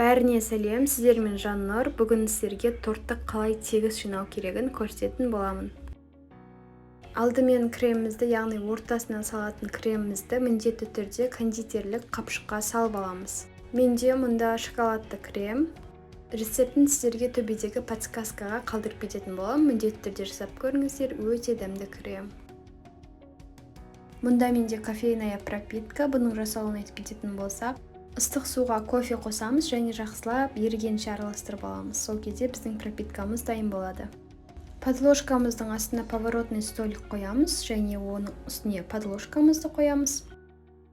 Бәріне сәлем, сіздермен Жаннұр. Бүгін сіздерге тортты қалай тегіс жинау керегін көрсететін боламын. Алдымен кремімізді, яғни ортасына салатын кремімізді міндетті түрде кондитерлік қапшыққа салып аламыз. Менде мұнда шоколадты крем. Рецептін сіздерге төбедегі подсказкаға қалдырып кететін боламын. Міндетті түрде жасап көріңіздер, өте дәмді крем. Мұнда менде кофейная пропитка. Бұның жасалуын айтып кететін болсақ, ыстық суға кофе қосамыз және жақсылап ерігенше араластырып аламыз. Сол кезде біздің пропиткамыз дайын болады. Подложкамыздың астына поворотный столик қоямыз және оның үстіне подложкамызды қоямыз.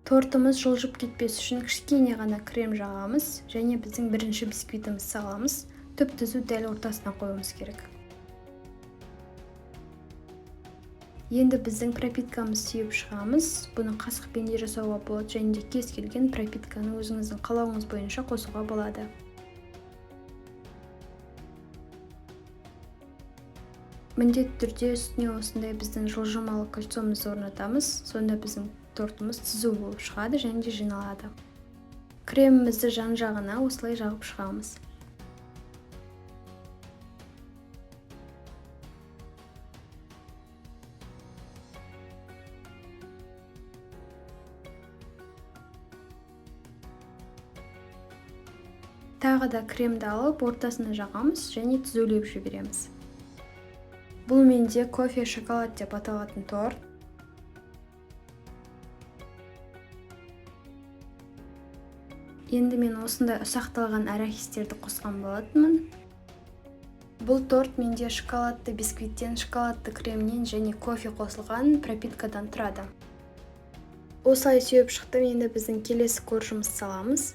Тортымыз жылжып кетпес үшін кішкене ғана крем жағамыз және біздің бірінші бисквитімізді саламыз. Түп-түзу дәл ортасына қоюымыз керек. Енді біздің пропиткамыз сүйіп шығамыз. Бұны қасықпен де жасауға болады және де кез келген пропитканы өзіңіздің қалауыңыз бойынша қосуға болады. Міндетті түрде үстіне осындай біздің жылжымалы кольцомызды орнатамыз. Сонда біздің тортымыз түзу болып шығады және де жиналады. Кремімізді жан-жағына осылай жағып шығамыз. Тағы да кремді алып, ортасына жағамыз және түзулеп жібереміз. Бұл менде кофе шоколад деп аталатын торт. Енді мен осындай ұсақталған арахистерді қосқан болатынмын. Бұл торт менде шоколадты бисквиттен, шоколадты кремнен және кофе қосылған пропиткадан тұрады. Осылай сүйіп шықтым. Енді біздің келесі коржымызды саламыз.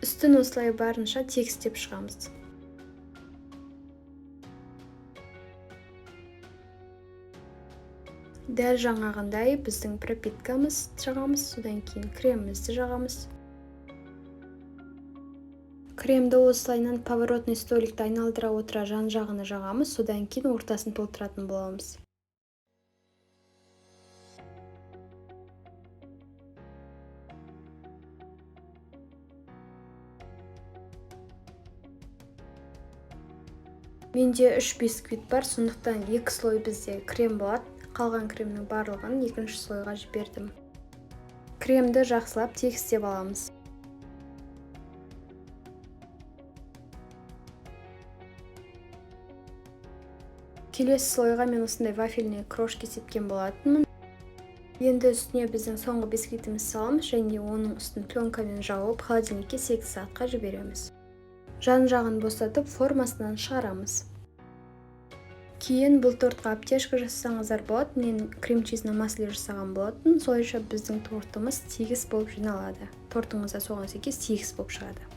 Үстін осылай барынша тегістеп шығамыз. Дәл жаңағындай біздің пропиткамыз жағамыз, содан кейін кремімізді жағамыз. Кремді осылайынан поворотный столикті айналдыра отыра жан-жағына жағамыз, содан кейін ортасын толтыратын боламыз. Менде 3 бисквит бар, сондықтан 2 слой бізде крем болады. Қалған кремнің барлығын екінші слойға жібердім. Кремді жақсылап тегістеп аламыз. Келесі слойға мен осындай вафельный крошки сепкен болатынмын. Енді үстіне біздің соңғы бисквитімізді саламыз және оның үстін пленкамен жауып холодильникке 8 сағатқа жібереміз. Жан-жағын босатып формасынан шығарамыз. Кейін бұл тортқа аптешка жасасаңыздар болады. Мен крем-чиз на масле жасаған болатын. Солайша біздің тортымыз тегіс болып жиналады. Тортыңызда соған сәйкес тегіс болып шығады.